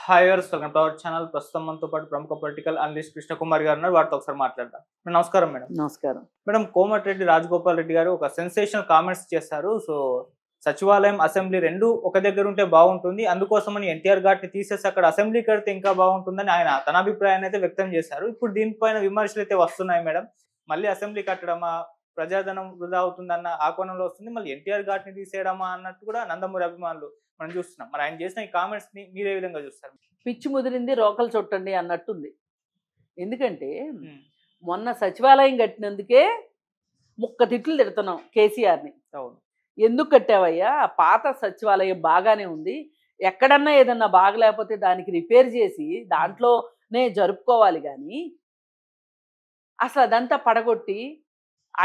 Hi viewers, welcome to our channel. ప్రస్తుతం మనతో పాటు ప్రముఖ పొలిటికల్ అనలిస్ట్ కృష్ణకుమార్ గారు ఉన్నారు. వారితో ఒకసారి మాట్లాడదాం. నమస్కారం మేడం. నమస్కారం మేడం, కోమటిరెడ్డి రాజగోపాల్ రెడ్డి గారు ఒక సెన్సేషనల్ కామెంట్స్ చేశారు. సో సచివాలయం అసెంబ్లీ రెండు ఒక దగ్గర ఉంటే బాగుంటుంది, అందుకోసమని ఎన్టీఆర్ ఘాట్ని తీసేసి అక్కడ అసెంబ్లీ కడితే ఇంకా బాగుంటుందని ఆయన తన అభిప్రాయాన్ని అయితే వ్యక్తం చేశారు. ఇప్పుడు దీనిపైన విమర్శలు అయితే వస్తున్నాయి మేడం. మళ్ళీ అసెంబ్లీ కట్టడమా, ప్రజాధనం వృధా అవుతుందన్న ఆ కోణంలో వస్తుంది, మళ్ళీ ఎన్టీఆర్ ఘాట్ని తీసేయడమా అన్నట్టు కూడా నందమూరి అభిమానులు మనం చూస్తున్నాం. మరి ఆయన చేసిన ఈ కామెంట్స్ ని మీరు ఏ విధంగా చూస్తారు? పిచ్చి ముదిరింది రోకలు చుట్టండి అన్నట్టుంది. ఎందుకంటే మొన్న సచివాలయం కట్టినందుకే ముక్క తిట్లు తిడుతున్నాం కేసీఆర్ని. అవును, ఎందుకు కట్టావయ్యా, ఆ పాత సచివాలయం బాగానే ఉంది, ఎక్కడన్నా ఏదన్నా బాగలేకపోతే దానికి రిపేర్ చేసి దాంట్లోనే జరుపుకోవాలి. కానీ అసలు అదంతా పడగొట్టి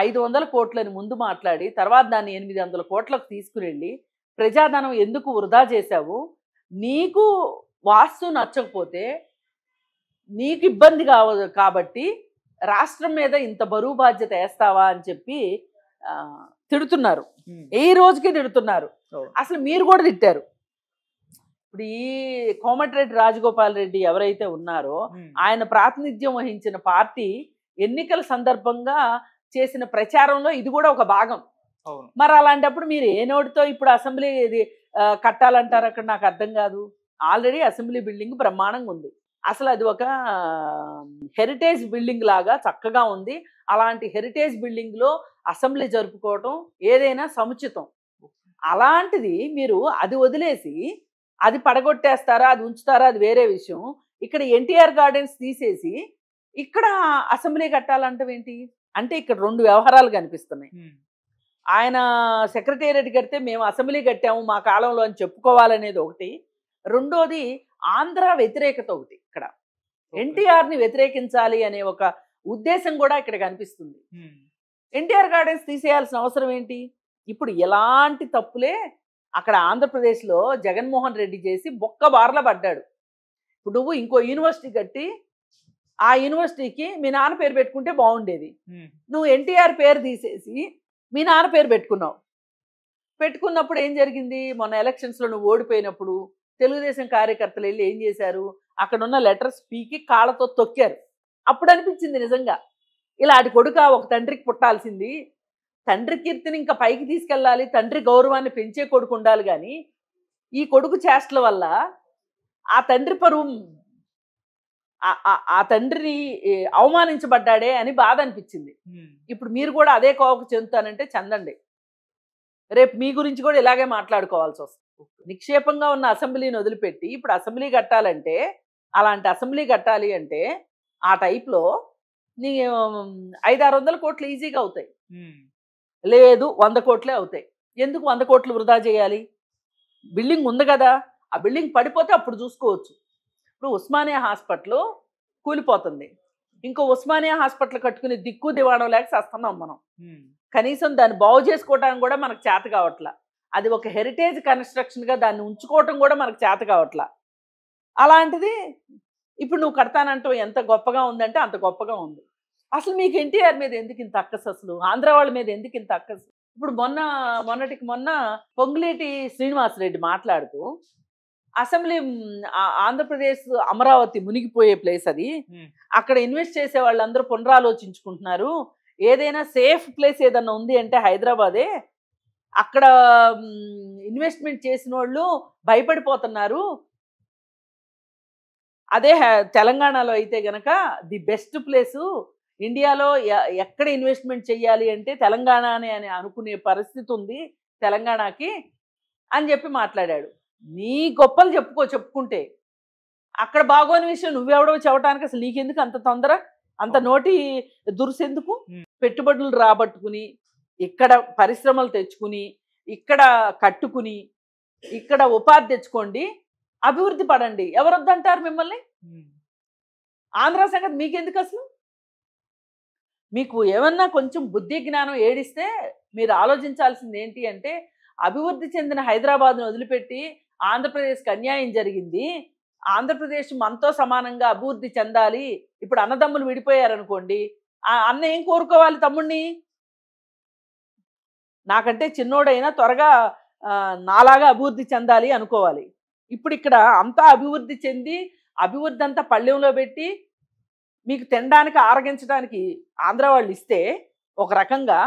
500 కోట్లని ముందు మాట్లాడి తర్వాత దాన్ని 800 కోట్లకు తీసుకుని వెళ్ళి ప్రజాధనం ఎందుకు వృధా చేశావు, నీకు వాస్తు నచ్చకపోతే నీకు ఇబ్బంది కాబట్టి రాష్ట్రం మీద ఇంత బరువు బాధ్యత వేస్తావా అని చెప్పి తిడుతున్నారు. ఈ రోజుకి తిడుతున్నారు. అసలు మీరు కూడా తిట్టారు. ఇప్పుడు ఈ కోమటిరెడ్డి రాజగోపాల్ రెడ్డి ఎవరైతే ఉన్నారో ఆయన ప్రాతినిధ్యం వహించిన పార్టీ ఎన్నికల సందర్భంగా చేసిన ప్రచారంలో ఇది కూడా ఒక భాగం. మరి అలాంటప్పుడు మీరు ఏ నోటితో ఇప్పుడు అసెంబ్లీ ఇది కట్టాలంటారు? అక్కడ నాకు అర్థం కాదు. ఆల్రెడీ అసెంబ్లీ బిల్డింగ్ బ్రహ్మాండంగా ఉంది. అసలు అది ఒక హెరిటేజ్ బిల్డింగ్ లాగా చక్కగా ఉంది. అలాంటి హెరిటేజ్ బిల్డింగ్లో అసెంబ్లీ జరుపుకోవటం ఏదైనా సముచితం. అలాంటిది మీరు అది వదిలేసి అది పడగొట్టేస్తారా, అది ఉంచుతారా, అది వేరే విషయం. ఇక్కడ ఎన్టీఆర్ గార్డెన్స్ తీసేసి ఇక్కడ అసెంబ్లీ కట్టాలంటే అంటే ఇక్కడ రెండు వ్యవహారాలు కనిపిస్తున్నాయి. ఆయన సెక్రటేరియట్ కడితే మేము అసెంబ్లీ కట్టాము మా కాలంలో అని చెప్పుకోవాలనేది ఒకటి, రెండోది ఆంధ్ర వ్యతిరేకత ఒకటి. ఇక్కడ ఎన్టీఆర్ని వ్యతిరేకించాలి అనే ఒక ఉద్దేశం కూడా ఇక్కడ కనిపిస్తుంది. ఎన్టీఆర్ గార్డెన్స్ తీసేయాల్సిన అవసరం ఏంటి? ఇప్పుడు ఎలాంటి తప్పులే అక్కడ ఆంధ్రప్రదేశ్లో జగన్మోహన్ రెడ్డి చేసి బొక్క బార్ల పడ్డాడు. ఇప్పుడు నువ్వు ఇంకో యూనివర్సిటీ కట్టి ఆ యూనివర్సిటీకి మీ నాన్న పేరు పెట్టుకుంటే బాగుండేది. నువ్వు ఎన్టీఆర్ పేరు తీసేసి మీ నాన్న పేరు పెట్టుకున్నావు. పెట్టుకున్నప్పుడు ఏం జరిగింది? మొన్న ఎలక్షన్స్లో నువ్వు ఓడిపోయినప్పుడు తెలుగుదేశం కార్యకర్తలు వెళ్ళి ఏం చేశారు? అక్కడ ఉన్న లెటర్స్ పీకి కాళ్ళతో తొక్కారు. అప్పుడు అనిపించింది నిజంగా ఇలాంటి కొడుక ఒక తండ్రికి పుట్టాల్సింది, తండ్రి కీర్తిని ఇంకా పైకి తీసుకెళ్ళాలి, తండ్రి గౌరవాన్ని పెంచే కొడుకు ఉండాలి. కానీ ఈ కొడుకు చేష్టల వల్ల ఆ తండ్రి పరువు, ఆ తండ్రిని అవమానించబడ్డాడే అని బాధ అనిపించింది. ఇప్పుడు మీరు కూడా అదే కోవకు చెందుతానంటే చెందండి. రేపు మీ గురించి కూడా ఇలాగే మాట్లాడుకోవాల్సి వస్తుంది. నిక్షేపంగా ఉన్న అసెంబ్లీని వదిలిపెట్టి ఇప్పుడు అసెంబ్లీ కట్టాలంటే, అలాంటి అసెంబ్లీ కట్టాలి అంటే ఆ టైప్లో నీ 500-600 కోట్లు ఈజీగా అవుతాయి. లేదు 100 కోట్లే అవుతాయి. ఎందుకు 100 కోట్లు వృధా చేయాలి? బిల్డింగ్ ఉంది కదా, ఆ బిల్డింగ్ పడిపోతే అప్పుడు చూసుకోవచ్చు. ఇప్పుడు ఉస్మానియా హాస్పిటల్ కూలిపోతుంది, ఇంకో ఉస్మానియా హాస్పిటల్ కట్టుకుని దిక్కు దివాణం లేక చేస్తున్నాం మనం. కనీసం దాన్ని బాగు చేసుకోవడానికి కూడా మనకు చేత కావట్లా. అది ఒక హెరిటేజ్ కన్స్ట్రక్షన్గా దాన్ని ఉంచుకోవటం కూడా మనకు చేత కావట్లా. అలాంటిది ఇప్పుడు నువ్వు కడతానంటావు. ఎంత గొప్పగా ఉందంటే అంత గొప్పగా ఉంది. అసలు మీకు ఎన్టీఆర్ మీద ఎందుకు ఇంత అక్కసు? అసలు ఆంధ్ర వాళ్ళ మీద ఎందుకు ఇంత అక్కసు? ఇప్పుడు మొన్నటికి మొన్న పొంగులేటి శ్రీనివాసరెడ్డి మాట్లాడుతూ అసెంబ్లీ ఆంధ్రప్రదేశ్ అమరావతి మునిగిపోయే ప్లేస్ అది, అక్కడ ఇన్వెస్ట్ చేసే వాళ్ళందరూ పునరాలోచించుకుంటున్నారు, ఏదైనా సేఫ్ ప్లేస్ ఏదన్నా ఉంది అంటే హైదరాబాదే, అక్కడ ఇన్వెస్ట్మెంట్ చేసిన వాళ్ళు భయపడిపోతున్నారు, అదే తెలంగాణలో అయితే గనక ది బెస్ట్ ప్లేసు ఇండియాలో, ఎక్కడ ఇన్వెస్ట్మెంట్ చెయ్యాలి అంటే తెలంగాణనే అని అనుకునే పరిస్థితి ఉంది తెలంగాణకి అని చెప్పి మాట్లాడాడు. నీ గొప్పలు చెప్పుకుంటే అక్కడ బాగోని విషయం నువ్వెవడో చెప్పడానికి అసలు నీకెందుకు అంత తొందర, అంత నోటి దురుసెందుకు? పెట్టుబడులు రాబట్టుకుని ఇక్కడ పరిశ్రమలు తెచ్చుకుని ఇక్కడ కట్టుకుని ఇక్కడ ఉపాధి తెచ్చుకోండి, అభివృద్ధి పడండి. ఎవరు వద్దంటారు మిమ్మల్ని? ఆంధ్ర సంగతి మీకెందుకు? అసలు మీకు ఏమన్నా కొంచెం బుద్ధి జ్ఞానం ఏడిస్తే మీరు ఆలోచించాల్సింది ఏంటి అంటే, అభివృద్ధి చెందిన హైదరాబాద్ను వదిలిపెట్టి ఆంధ్రప్రదేశ్కి అన్యాయం జరిగింది, ఆంధ్రప్రదేశ్ మనతో సమానంగా అభివృద్ధి చెందాలి. ఇప్పుడు అన్నదమ్ములు విడిపోయారనుకోండి, అన్న ఏం కోరుకోవాలి? తమ్ముడిని నాకంటే చిన్నోడైనా త్వరగా నాలాగా అభివృద్ధి చెందాలి అనుకోవాలి. ఇప్పుడు ఇక్కడ అంతా అభివృద్ధి చెంది అభివృద్ధి అంతా పళ్ళెంలో పెట్టి మీకు తినడానికి ఆరగించడానికి ఆంధ్ర వాళ్ళు ఇస్తే ఒక రకంగా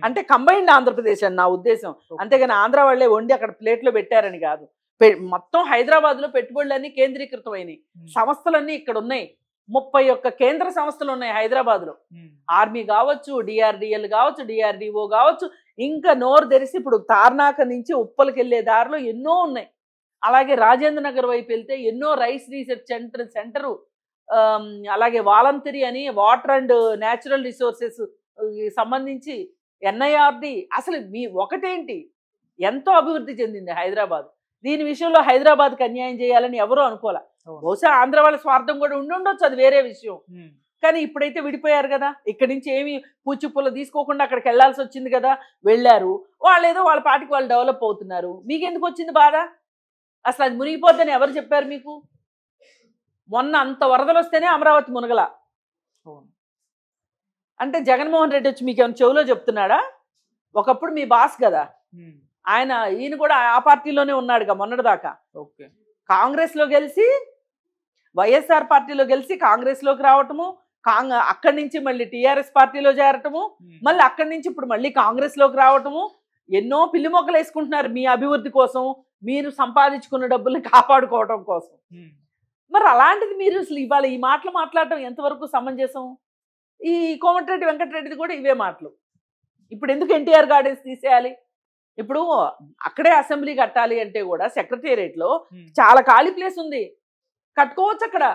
అంటే కంబైన్డ్ ఆంధ్రప్రదేశ్ అని నా ఉద్దేశం. అంతేగాని ఆంధ్ర వాళ్ళే వండి అక్కడ ప్లేట్లో పెట్టారని కాదు. మొత్తం హైదరాబాద్ లో పెట్టుబడులన్నీ కేంద్రీకృతమైనవి. సంస్థలన్నీ ఇక్కడ ఉన్నాయి. 31 కేంద్ర సంస్థలు ఉన్నాయి హైదరాబాద్ లో. ఆర్మీ కావచ్చు, డిఆర్డిఎల్ కావచ్చు, డిఆర్డిఓ కావచ్చు, ఇంకా నోరు తెరిసి ఇప్పుడు తార్నాక నుంచి ఉప్పలకి వెళ్ళే దారిలో ఎన్నో ఉన్నాయి. అలాగే రాజేంద్ర నగర్ వైపు వెళ్తే ఎన్నో రైస్ రీసెర్చ్ సెంటరు, అలాగే వాలంటరీ అని వాటర్ అండ్ న్యాచురల్ రిసోర్సెస్ సంబంధించి ఎన్ఐఆర్డి. అసలు మీ ఒకటేంటి, ఎంతో అభివృద్ధి చెందింది హైదరాబాద్. దీని విషయంలో హైదరాబాద్కి అన్యాయం చేయాలని ఎవరూ అనుకోలే. బహుశా ఆంధ్ర వాళ్ళ స్వార్థం కూడా ఉండొచ్చు, అది వేరే విషయం. కానీ ఇప్పుడైతే విడిపోయారు కదా, ఇక్కడి నుంచి ఏమి పూచిపుల్ల తీసుకోకుండా అక్కడికి వెళ్లాల్సి వచ్చింది కదా, వెళ్ళారు. వాళ్ళు ఏదో వాళ్ళ పాటికి వాళ్ళు డెవలప్ అవుతున్నారు. మీకెందుకు వచ్చింది బాధ? అసలు అది మునిగిపోద్దని ఎవరు చెప్పారు మీకు? మొన్న అంత వరదలు వస్తేనే అమరావతి మునగల అంటే జగన్మోహన్ రెడ్డి వచ్చి మీకు ఏమైనా చెవులో చెప్తున్నాడా? ఒకప్పుడు మీ బాస్ కదా ఈయన కూడా ఆ పార్టీలోనే ఉన్నాడుగా మొన్నటిదాకా. కాంగ్రెస్ లో గెలిచి వైఎస్ఆర్ పార్టీలో గెలిచి కాంగ్రెస్ లోకి రావటము, అక్కడి నుంచి మళ్ళీ టీఆర్ఎస్ పార్టీలో చేరటము, మళ్ళీ అక్కడి నుంచి ఇప్పుడు మళ్ళీ కాంగ్రెస్ లోకి రావటము. ఎన్నో పిల్లి మొక్కలు వేసుకుంటున్నారు మీ అభివృద్ధి కోసం, మీరు సంపాదించుకున్న డబ్బుల్ని కాపాడుకోవడం కోసం. మరి అలాంటిది మీరు అసలు ఇవాళ ఈ మాటలు మాట్లాడటం ఎంతవరకు సమంజసం? ఈ కోమటిరెడ్డి వెంకటరెడ్డిది కూడా ఇవే మాటలు. ఇప్పుడు ఎందుకు ఎన్టీఆర్ గార్డెన్స్ తీసేయాలి? ఇప్పుడు అక్కడే అసెంబ్లీ కట్టాలి అంటే కూడా సెక్రటేరియట్ లో చాలా ఖాళీ ప్లేస్ ఉంది, కట్టుకోవచ్చు అక్కడ.